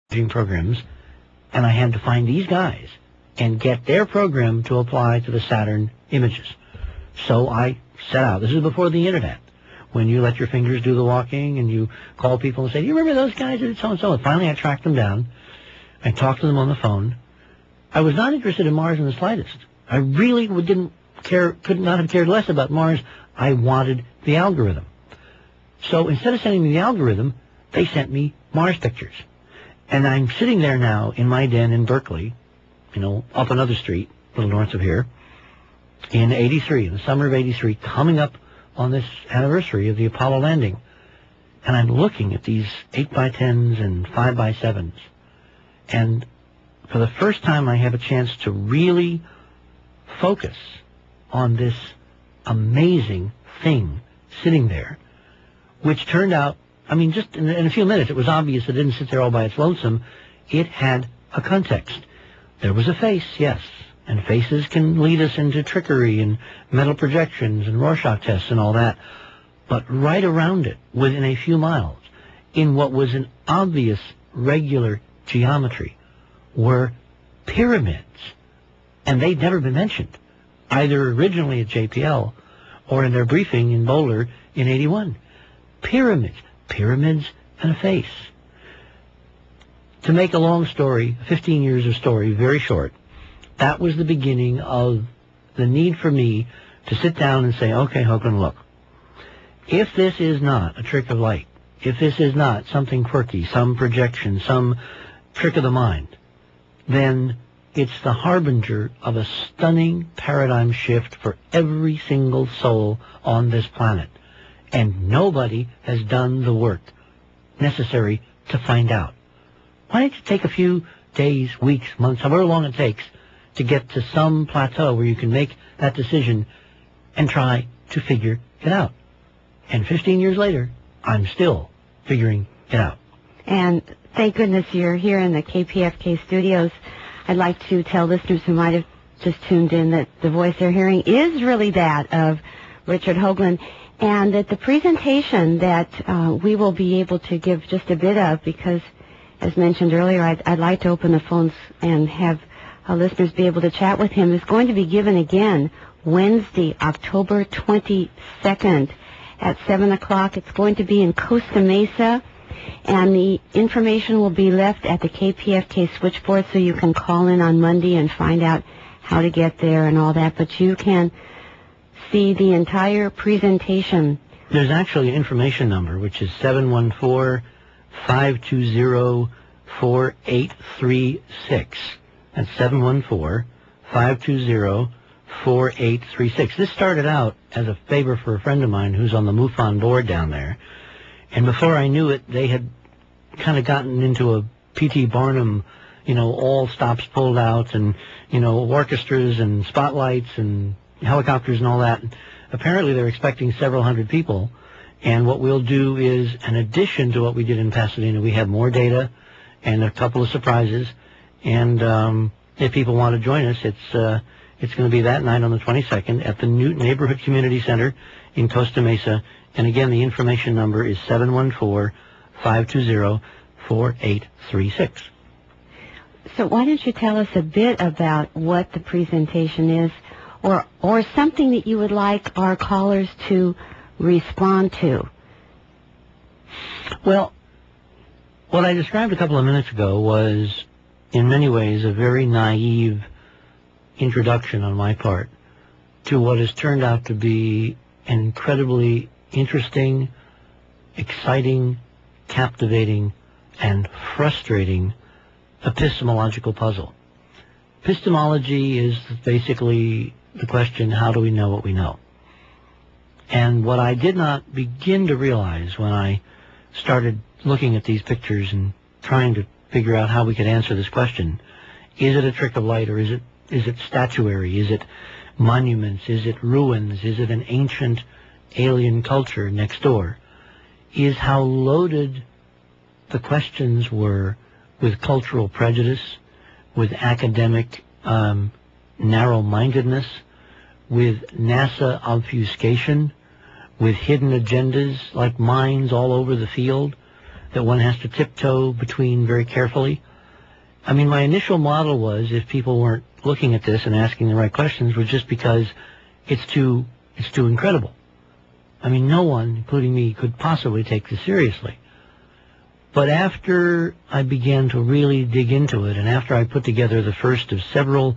programs, and I had to find these guys and get their program to apply to the Saturn images. So I set out. This is before the internet, when you let your fingers do the walking and you call people and say, do you remember those guys that did so-and-so? And finally I tracked them down. I talked to them on the phone. I was not interested in Mars in the slightest. I really didn't care, could not have cared less about Mars. I wanted the algorithm. So instead of sending me the algorithm, they sent me Mars pictures. And I'm sitting there now in my den in Berkeley, up another street, a little north of here, in '83, in the summer of '83, coming up on this anniversary of the Apollo landing. And I'm looking at these 8x10s and 5x7s. And for the first time, I have a chance to really focus on this amazing thing sitting there, which turned out, just in a few minutes, it was obvious it didn't sit there all by its lonesome. It had a context. There was a face, yes, and faces can lead us into trickery and mental projections and Rorschach tests and all that. But right around it, within a few miles, in what was an obvious regular geometry, were pyramids. And they'd never been mentioned, either originally at JPL or in their briefing in Boulder in '81. Pyramids and a face. To make a long story, 15 years of story, very short, that was the beginning of the need for me to sit down and say, okay, Hoagland, look, if this is not a trick of light, if this is not something quirky, some projection, some trick of the mind, then it's the harbinger of a stunning paradigm shift for every single soul on this planet. And nobody has done the work necessary to find out. Why don't you take a few days, weeks, months, however long it takes to get to some plateau where you can make that decision and try to figure it out. And 15 years later, I'm still figuring it out. And thank goodness you're here in the KPFK studios. I'd like to tell listeners who might have just tuned in that the voice they're hearing is really that of Richard Hoagland, and that the presentation that we will be able to give just a bit of, because as mentioned earlier, I'd like to open the phones and have listeners be able to chat with him, is going to be given again Wednesday, October 22nd at 7 o'clock. It's going to be in Costa Mesa, and the information will be left at the KPFK switchboard, so you can call in on Monday and find out how to get there and all that. But you can see the entire presentation. There's actually an information number, which is 714-520-4836. That's 714-520-4836. This started out as a favor for a friend of mine who's on the MUFON board down there. And before I knew it, they had kind of gotten into a P.T. Barnum, all stops pulled out and, orchestras and spotlights and helicopters and all that. Apparently they're expecting several hundred people. And what we'll do is, in addition to what we did in Pasadena, we have more data and a couple of surprises. And if people want to join us, it's going to be that night on the 22nd at the Newton Neighborhood Community Center in Costa Mesa. And again, the information number is 714-520-4836. So why don't you tell us a bit about what the presentation is, or something that you would like our callers to respond to? Well, what I described a couple of minutes ago was, in many ways, a very naive introduction on my part to what has turned out to be an incredibly interesting, exciting, captivating, and frustrating epistemological puzzle. Epistemology is basically the question, how do we know what we know? And what I did not begin to realize when I started looking at these pictures and trying to figure out how we could answer this question, is it a trick of light, or is it statuary? Is it monuments? Is it ruins? Is it an ancient alien culture next door? Is how loaded the questions were with cultural prejudice, with academic narrow-mindedness, with NASA obfuscation, with hidden agendas like mines all over the field that one has to tiptoe between very carefully. I mean, my initial model was, if people weren't looking at this and asking the right questions, was just because it's too incredible. I mean, no one, including me, could possibly take this seriously. But after I began to really dig into it, and after I put together the first of several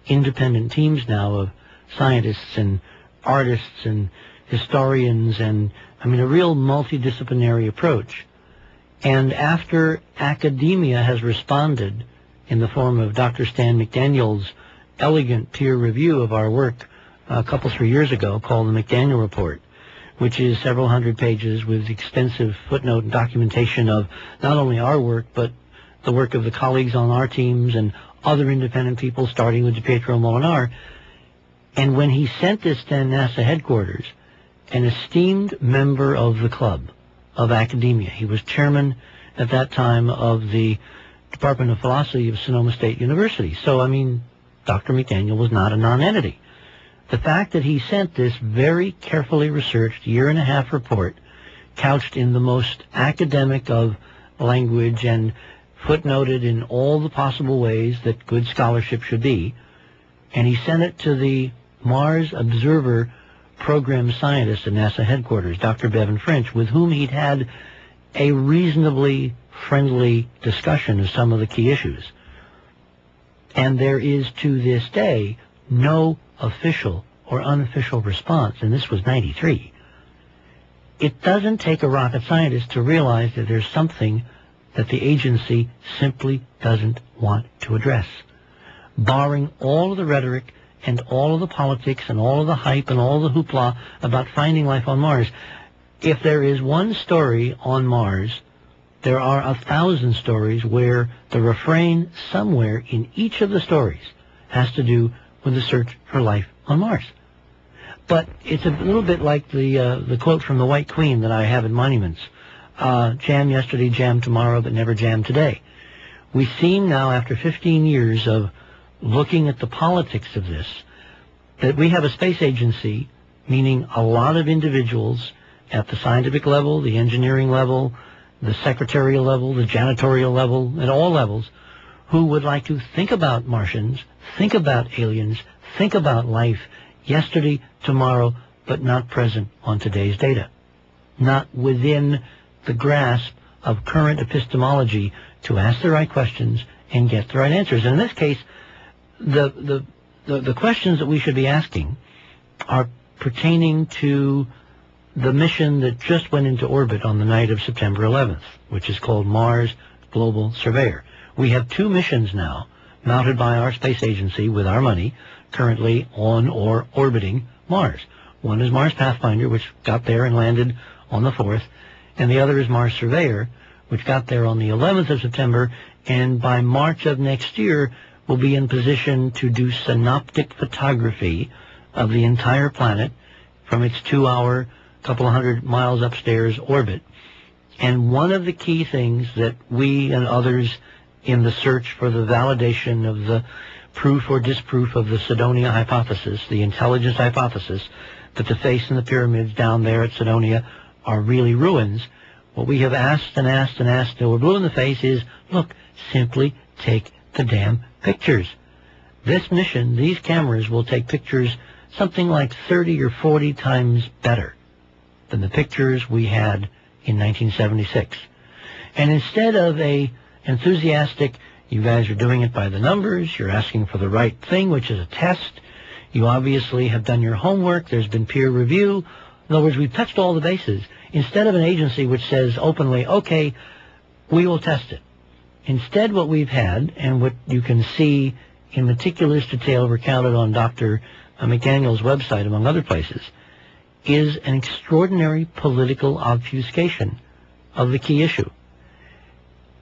independent teams now of scientists and artists and historians, and I mean a real multidisciplinary approach, and after academia has responded in the form of Dr. Stan McDaniel's elegant peer review of our work a couple, 3 years ago, called the McDaniel Report, which is several hundred pages with extensive footnote and documentation of not only our work, but the work of the colleagues on our teams and other independent people, starting with DiPietro Molinar. And when he sent this to NASA headquarters, an esteemed member of the club of academia, he was chairman at that time of the Department of Philosophy of Sonoma State University. So, I mean, Dr. McDaniel was not a non-entity. The fact that he sent this very carefully researched year-and-a-half report, couched in the most academic of language and footnoted in all the possible ways that good scholarship should be, and he sent it to the Mars Observer Program scientist at NASA headquarters, Dr. Bevan French, with whom he'd had a reasonably friendly discussion of some of the key issues. And there is, to this day, no official or unofficial response, and this was 93. It doesn't take a rocket scientist to realize that there's something that the agency simply doesn't want to address. Barring all of the rhetoric and all of the politics and all of the hype and all the hoopla about finding life on Mars, if there is one story on Mars, there are 1,000 stories where the refrain somewhere in each of the stories has to do with the search for life on Mars. But it's a little bit like the quote from the White Queen that I have in monuments. Jam yesterday, jam tomorrow, but never jam today. We seem now, after 15 years of looking at the politics of this, that we have a space agency, meaning a lot of individuals at the scientific level, the engineering level, the secretarial level, the janitorial level, at all levels, who would like to think about Martians, think about aliens, think about life yesterday, tomorrow, but not present on today's data. Not within the grasp of current epistemology to ask the right questions and get the right answers. And in this case, the questions that we should be asking are pertaining to the mission that just went into orbit on the night of September 11th, which is called Mars Global Surveyor. We have 2 missions now mounted by our space agency with our money currently on or orbiting Mars. One is Mars Pathfinder, which got there and landed on the 4th, and the other is Mars Surveyor, which got there on the 11th of September, and by March of next year will be in position to do synoptic photography of the entire planet from its 2-hour, couple of hundred miles upstairs orbit. And one of the key things that we and others in the search for the validation of the proof or disproof of the Cydonia hypothesis, the intelligence hypothesis, that the face and the pyramids down there at Cydonia are really ruins, what we have asked and asked and asked till we're blue in the face is, look, simply take the damn pictures. This mission, these cameras will take pictures something like 30 or 40 times better than the pictures we had in 1976. And instead of a enthusiastic, you guys are doing it by the numbers, you're asking for the right thing, which is a test, you obviously have done your homework, there's been peer review. In other words, we've touched all the bases. Instead of an agency which says openly, okay, we will test it. Instead, what we've had, and what you can see in meticulous detail recounted on Dr. McDaniel's website, among other places, is an extraordinary political obfuscation of the key issue.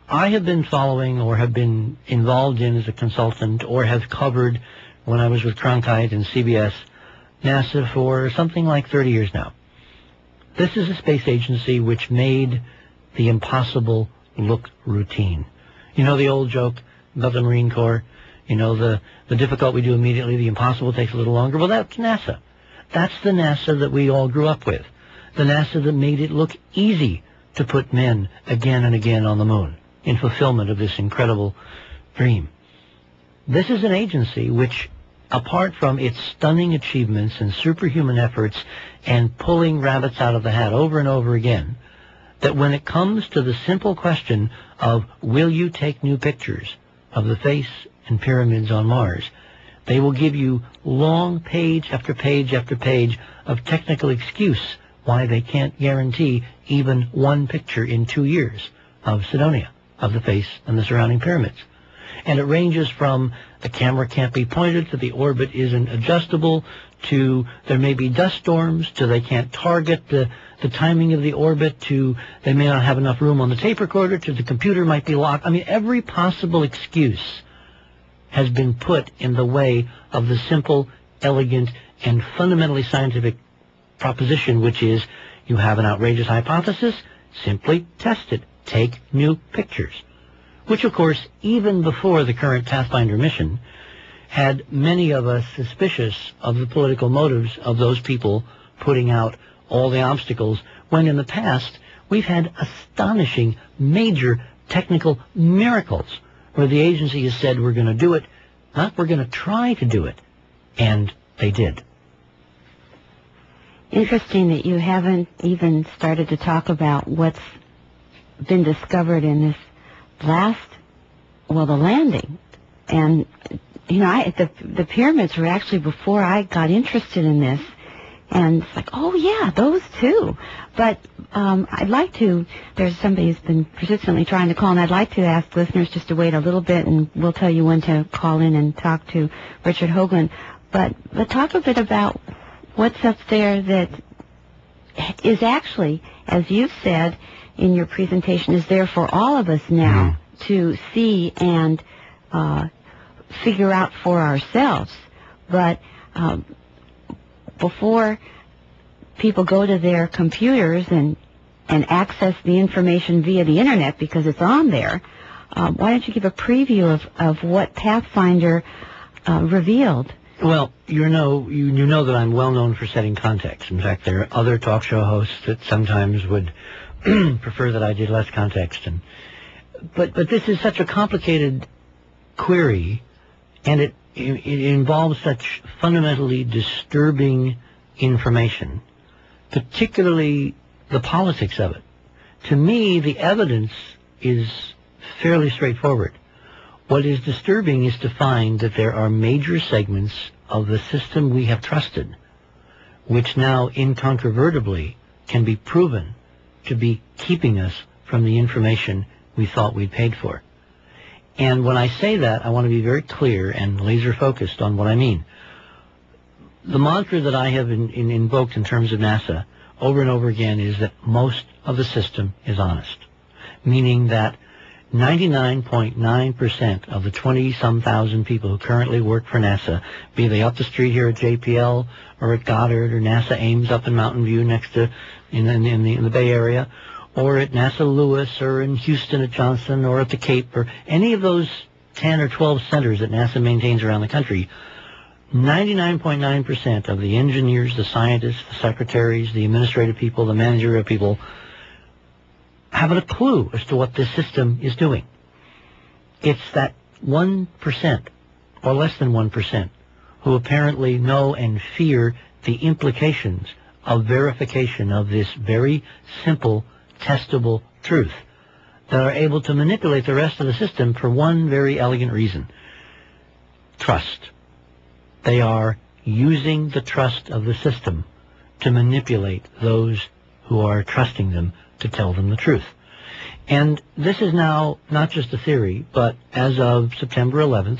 I have been following or have been involved in as a consultant or have covered, when I was with Cronkite and CBS, NASA for something like 30 years now. This is a space agency which made the impossible look routine. You know the old joke about the Marine Corps? You know, the difficult we do immediately, the impossible takes a little longer. Well, that's NASA. That's the NASA that we all grew up with. The NASA that made it look easy to put men again and again on the moon in fulfillment of this incredible dream. This is an agency which, apart from its stunning achievements and superhuman efforts and pulling rabbits out of the hat over and over again, that when it comes to the simple question of will you take new pictures of the face and pyramids on Mars, they will give you long page after page after page of technical excuse why they can't guarantee even one picture in 2 years of Cydonia, of the face and the surrounding pyramids. And it ranges from the camera can't be pointed to the orbit isn't adjustable to there may be dust storms to they can't target the timing of the orbit to they may not have enough room on the tape recorder to the computer might be locked. I mean, every possible excuse has been put in the way of the simple, elegant, and fundamentally scientific proposition, which is you have an outrageous hypothesis, simply test it, take new pictures. Which, of course, even before the current Pathfinder mission, had many of us suspicious of the political motives of those people putting out all the obstacles, when in the past we've had astonishing, major technical miracles where the agency has said we're going to do it, not we're going to try to do it, and they did. Interesting that you haven't even started to talk about what's been discovered in this the landing. And, you know, the pyramids were actually before I got interested in this. And it's like, oh, yeah, those too. But I'd like to, there's somebody who's been persistently trying to call, and I'd like to ask listeners just to wait a little bit, and we'll tell you when to call in and talk to Richard Hoagland. But talk a bit about what's up there that is actually, as you've said in your presentation, is there for all of us now to see and figure out for ourselves. But before people go to their computers and access the information via the internet because it's on there, why don't you give a preview of what Pathfinder revealed? Well, you know that I'm well known for setting context. In fact, there are other talk show hosts that sometimes would prefer that I did less context. But this is such a complicated query, and it involves such fundamentally disturbing information, particularly the politics of it. To me, the evidence is fairly straightforward. What is disturbing is to find that there are major segments of the system we have trusted, which now incontrovertibly can be proven to be keeping us from the information we thought we'd paid for. And when I say that, I want to be very clear and laser focused on what I mean. The mantra that I have invoked in terms of NASA over and over again is that most of the system is honest, meaning that 99.9% of the 20-some thousand people who currently work for NASA, be they up the street here at JPL or at Goddard or NASA Ames up in Mountain View next to in the Bay Area, or at NASA Lewis or in Houston at Johnson or at the Cape or any of those 10 or 12 centers that NASA maintains around the country, 99.9% of the engineers, the scientists, the secretaries, the administrative people, the managerial people haven't a clue as to what this system is doing. It's that 1% or less than 1% who apparently know and fear the implications of verification of this very simple, testable truth that are able to manipulate the rest of the system for one very elegant reason: trust. They are using the trust of the system to manipulate those who are trusting them to tell them the truth. And this is now not just a theory, but as of September 11th,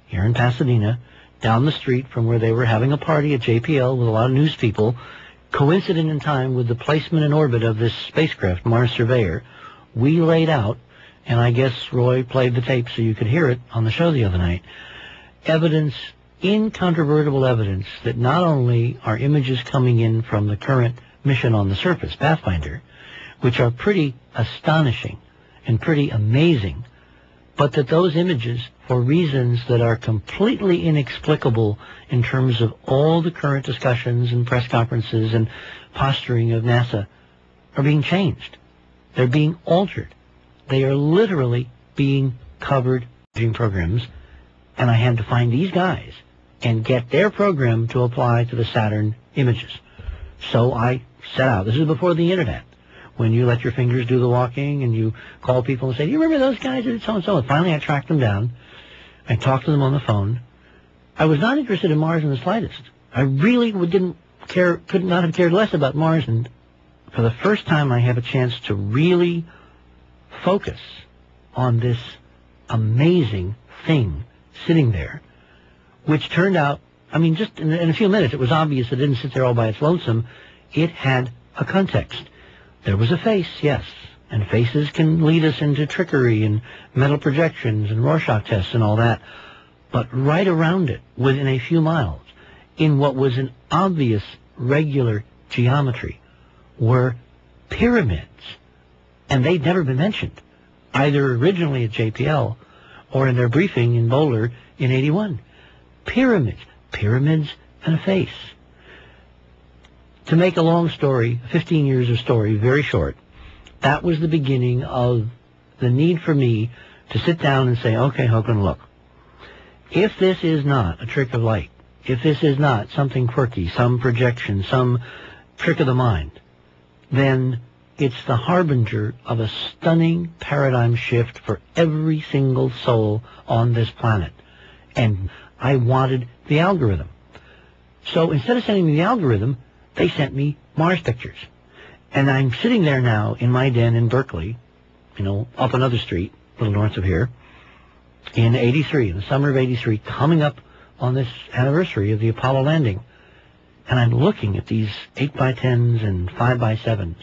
here in Pasadena, down the street from where they were having a party at JPL with a lot of news people, coincident in time with the placement in orbit of this spacecraft, Mars Surveyor, we laid out, and I guess Roy played the tape so you could hear it on the show the other night, evidence, incontrovertible evidence, that not only are images coming in from the current mission on the surface, Pathfinder, which are pretty astonishing and pretty amazing, but that those images, for reasons that are completely inexplicable in terms of all the current discussions and press conferences and posturing of NASA, are being changed. They're being altered. They are literally being covered programs, and I had to find these guys and get their program to apply to the Saturn images. So I set out. This is before the internet, when you let your fingers do the walking and you call people and say, do you remember those guys that did so-and-so? And finally I tracked them down. I talked to them on the phone. I was not interested in Mars in the slightest. I really could not have cared less about Mars. And for the first time, I have a chance to really focus on this amazing thing sitting there, which turned out, I mean, just in a few minutes, it was obvious it didn't sit there all by its lonesome. It had a context. There was a face, yes, and faces can lead us into trickery and mental projections and Rorschach tests and all that. But right around it, within a few miles, in what was an obvious regular geometry, were pyramids. And they'd never been mentioned, either originally at JPL or in their briefing in Boulder in '81. Pyramids and a face. To make a long story, 15 years of story, very short, that was the beginning of the need for me to sit down and say, okay, Hoagland, look, if this is not a trick of light, if this is not something quirky, some projection, some trick of the mind, then it's the harbinger of a stunning paradigm shift for every single soul on this planet. And I wanted the algorithm. So instead of sending me the algorithm, they sent me Mars pictures. And I'm sitting there now in my den in Berkeley, up another street, a little north of here, in '83, in the summer of '83, coming up on this anniversary of the Apollo landing. And I'm looking at these 8x10s and 5x7s.